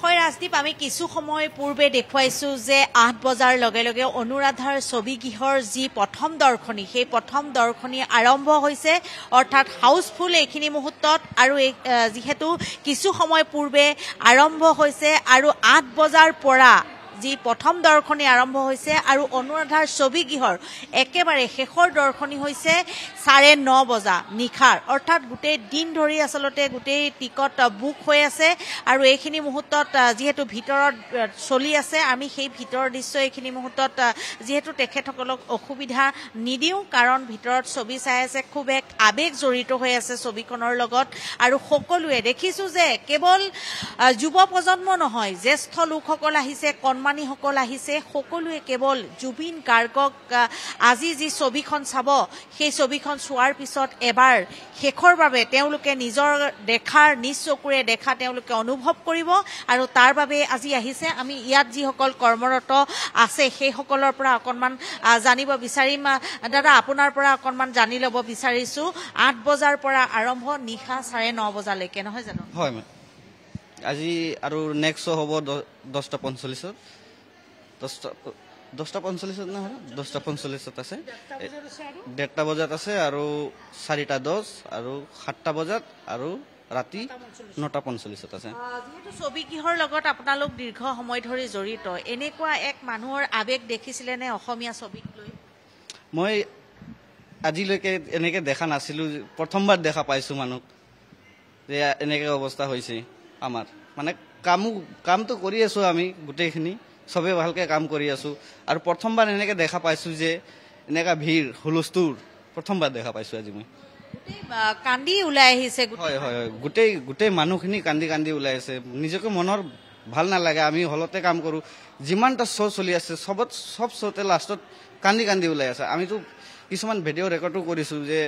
হয় ৰাজদীপ, আমি কিছু সময় পূৰ্বে দেখুৱাইছো যে ৮ বজাৰ লগে লগে অনুৰাধাৰ ছবিগৃহৰ যি প্ৰথম দৰ্শনী, সেই প্ৰথম দৰ্শনী আৰম্ভ হৈছে, অৰ্থাৎ হাউচফুল এইখিনি মুহূৰ্তত। আৰু যিহেতু কিছু সময় পূৰ্বে আৰম্ভ হৈছে আৰু ৮ বজাৰ পৰা যি প্ৰথম দৰ্শনী আৰম্ভ হৈছে আৰু অনুৰাধাৰ ছবিগৃহৰ একেবাৰে শেষৰ দৰ্শনী হৈছে ৯:৩০ বজা নিশাৰ, অৰ্থাৎ গোটেই দিন ধৰি আচলতে গোটেই টিকট বুক হৈ আছে। আৰু এইখিনি মুহূৰ্তত যিহেতু ভিতৰত চলি আছে, আমি সেই ভিতৰৰ দৃশ্য এইখিনি মুহূৰ্তত যিহেতু তেখেতসকলক অসুবিধা নিদিওঁ, কাৰণ ভিতৰত ছবি চাই আছে, খুব এক আৱেগ জড়িত হৈ আছে ছবিখনৰ লগত। আৰু সকলোৱে দেখিছোঁ যে কেৱল যুৱ প্ৰজন্ম নহয়, জ্যেষ্ঠ লোকসকল আহিছে, কণমানিসকল আহিছে, সকলোৱে কেৱল জুবিন গাৰ্গক আজি যি ছবিখন চাব, সেই ছবিখন চোৱাৰ পিছত এবাৰ শেষৰ বাবে তেওঁলোকে নিজৰ নিজ চকুৰে দেখা তেওঁলোকে অনুভৱ কৰিব। আৰু তাৰ বাবে আজি আহিছে। আমি ইয়াত যিসকল কৰ্মৰত আছে সেইসকলৰ পৰা অকণমান জানিব বিচাৰিম। দাদা, আপোনাৰ পৰা অকণমান জানি ল'ব বিচাৰিছোঁ, ৮ বজাৰ পৰা আৰম্ভ নিশা ৯:৩০ বজালৈকে, নহয় জানো? হয় মেম, আজি আৰু নেক্সট শ্ব' হ'ব 10:45-ত। 10:45 নহয়, 10:45 আছে, 1:30 বজাত আছে, আৰু 4:10 আৰু 7টা বজাত, আৰু ৰাতি 9:45 আছে। যিহেতু ছবিগৃহৰ লগত আপোনালোক দীৰ্ঘ সময় ধৰি জড়িত, এনেকুৱা এক মানুহৰ আৱেগ দেখিছিলে নে অসমীয়া ছবিক লৈ? মই আজিলৈকে এনেকৈ দেখা নাছিলোঁ, প্ৰথমবাৰ দেখা পাইছোঁ মানুহক যে এনেকৈ অৱস্থা হৈছে আমাৰ। মানে কামটো কৰি আছোঁ আমি গোটেইখিনি, চবেই ভালকৈ কাম কৰি আছোঁ, আৰু প্ৰথমবাৰ এনেকৈ দেখা পাইছোঁ যে এনেকুৱা ভিৰ হুলস্থুল প্ৰথমবাৰ দেখা পাইছোঁ আজি মই। কান্দি ওলাই আহিছে। হয় হয় হয়, গোটেই মানুহখিনি কান্দি ওলাই আছে। নিজকে মনৰ ভাল নালাগে, আমি হলতে কাম কৰোঁ, যিমানটা শ্ব' চলি আছে চব শ্ব'তে লাষ্টত কান্দি ওলাই আছে। আমিতো কিছুমান ভিডিঅ' ৰেকৰ্ডো কৰিছোঁ যে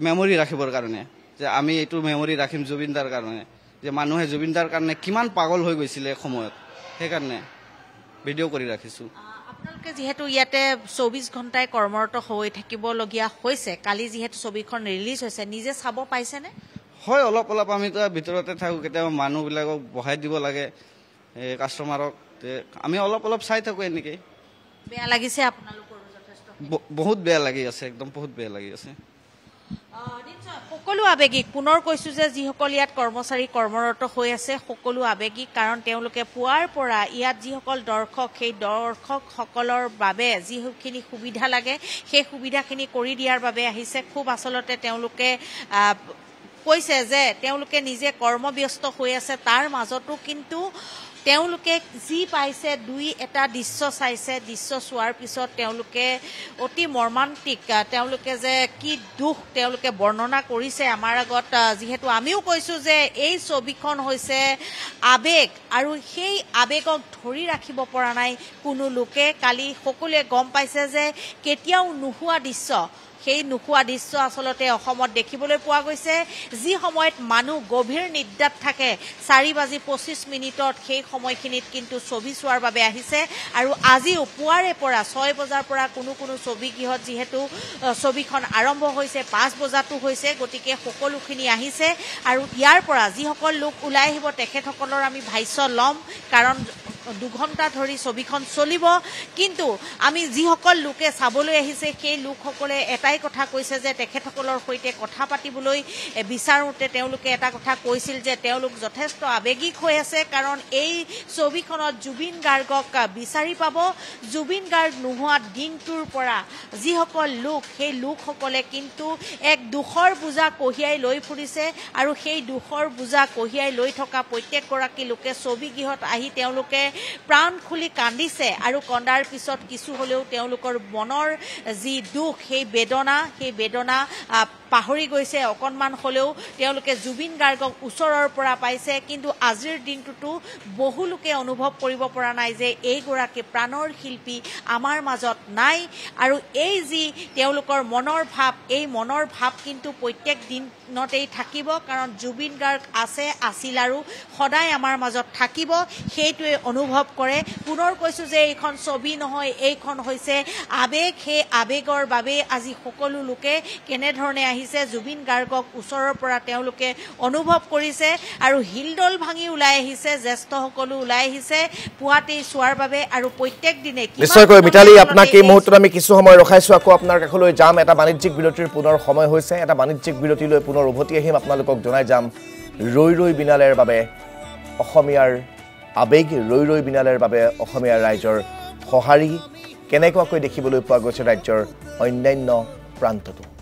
মেমৰি ৰাখিবৰ কাৰণে, যে আমি এইটো মেমৰি ৰাখিম জুবিনদাৰ কাৰণে, যে মানুহে জুবিনদাৰ কাৰণে কিমান পাগল হৈ গৈছিলে সময়ত, সেইকাৰণে ভিডিঅ' কৰি ৰাখিছোঁ। আপোনালোকে যিহেতু ইয়াতে 24 ঘণ্টাই কৰ্মৰত হৈ থাকিবলগীয়া হৈছে, কালি যিহেতু ছবিখন ৰিলিজ হৈছে, নিজে চাব পাইছেনে? হয়, অলপ আমিতো ভিতৰতে থাকোঁ, কেতিয়াবা মানুহবিলাকক বহাই দিব লাগে কাষ্টমাৰক, আমি অলপ চাই থাকোঁ এনেকৈ। বেয়া লাগিছে আপোনালোকৰ? যথেষ্ট বহুত বেয়া লাগি আছে, একদম বহুত বেয়া লাগি আছে। সকলো আৱেগিক, পুনৰ কৈছোঁ যে যিসকল ইয়াত কৰ্মচাৰী কৰ্মৰত হৈ আছে সকলো আৱেগিক, কাৰণ তেওঁলোকে পুৱাৰ পৰা ইয়াত যিসকল দৰ্শক, সেই দৰ্শকসকলৰ বাবে যিখিনি সুবিধা লাগে সেই সুবিধাখিনি কৰি দিয়াৰ বাবে আহিছে। খুব আচলতে তেওঁলোকে কৈছে যে তেওঁলোকে নিজে কৰ্মব্যস্ত হৈ আছে, তাৰ মাজতো কিন্তু তেওঁলোকে যি পাইছে, এটা দৃশ্য চাইছে, দৃশ্য চোৱাৰ পিছত তেওঁলোকে অতি মৰ্মান্তিক, তেওঁলোকে যে কি দুখ তেওঁলোকে বৰ্ণনা কৰিছে আমাৰ আগত। যিহেতু আমিও কৈছোঁ যে এই ছবিখন হৈছে আৱেগ, আৰু সেই আৱেগক ধৰি ৰাখিব পৰা নাই কোনো লোকে। কালি সকলোৱে গম পাইছে যে কেতিয়াও নোহোৱা দৃশ্য, সেই নোহোৱা দৃশ্য আচলতে অসমত দেখিবলৈ পোৱা গৈছে। যি সময়ত মানুহ গভীৰ নিদ্ৰাত থাকে 4:25 সেই সময়খিনিত কিন্তু ছবি চোৱাৰ বাবে আহিছে। আৰু আজিও পুৱাৰে পৰা 6 বজাৰ পৰা কোনো ছবিগৃহত যিহেতু ছবিখন আৰম্ভ হৈছে, 5 বজাতো হৈছে, গতিকে সকলোখিনি আহিছে। আৰু ইয়াৰ পৰা যিসকল লোক ওলাই আহিব তেখেতসকলৰ আমি ভাষ্য ল'ম, কাৰণ 2 ঘণ্টা ধৰি ছবিখন চলিব। কিন্তু আমি যিসকল লোকে চাবলৈ আহিছে সেই লোকসকলে এটাই কথা কৈছে যে তেখেতসকলৰ সৈতে কথা পাতিবলৈ বিচাৰোঁতে তেওঁলোকে এটা কথা কৈছিল যে তেওঁলোক যথেষ্ট আৱেগিক হৈ আছে, কাৰণ এই ছবিখনত জুবিন গাৰ্গক বিচাৰি পাব। জুবিন গাৰ্গ নোহোৱা দিনটোৰ পৰা যিসকল লোক, সেই লোকসকলে কিন্তু এক দুখৰ বোজা কঢ়িয়াই লৈ ফুৰিছে, আৰু সেই দুখৰ বোজা কঢ়িয়াই লৈ থকা প্ৰত্যেকগৰাকী লোকে ছবিগৃহত আহি তেওঁলোকে প্ৰাণ খুলি কান্দিছে। আৰু কন্দাৰ পিছত কিছু হ'লেও তেওঁলোকৰ মনৰ যি দুখ, সেই বেদনা পাহৰি গৈছে। অকণমান হ'লেও তেওঁলোকে জুবিন গাৰ্গক ওচৰৰ পৰা পাইছে, কিন্তু আজিৰ দিনটোতো বহু লোকে অনুভৱ কৰিব পৰা নাই যে এইগৰাকী প্ৰাণৰ শিল্পী আমাৰ মাজত নাই। আৰু এই যি তেওঁলোকৰ মনৰ ভাৱ, এই মনৰ ভাৱ কিন্তু প্ৰত্যেক দিনতেই থাকিব, কাৰণ জুবিন গাৰ্গ আছিল আৰু সদায় আমাৰ মাজত থাকিব, সেইটোৱে অনুভৱ কৰে। পুনৰ কৈছোঁ যে এইখন ছবি নহয়, এইখন হৈছে আৱেগ। সেই আৱেগৰ বাবে আজি সকলো লোকে কেনেধৰণে আহিছে জুবিন গাৰ্গক ওচৰৰ পৰা তেওঁলোকে অনুভৱ কৰিছে আৰু হিলদল ভাঙি ওলাই আহিছে জ্যেষ্ঠসকলো ওলাই আহিছে পুৱাতেই চোৱাৰ বাবে আৰু প্ৰত্যেক দিনে নিশ্চয়কৈ মিতালী আপোনাক এই মুহূৰ্তত আমি কিছু সময় ৰখাইছো আকৌ আপোনাৰ কাষলৈ যাম এটা বাণিজ্যিক বিৰতিৰ পুনৰ সময় হৈছে এটা বাণিজ্যিক বিৰতিলৈ পুনৰ উভতি আহিম আপোনালোকক জনাই যাম ৰৈ ৰৈ বিনালেৰ বাবে অসমীয়াৰ আবেগ ৰৈ ৰৈ বিনালেৰ বাবে অসমীয়া ৰাইজৰ সঁহাৰি কেনেকুৱাকৈ দেখিবলৈ পোৱা গৈছে ৰাজ্যৰ অন্যান্য প্ৰান্ততো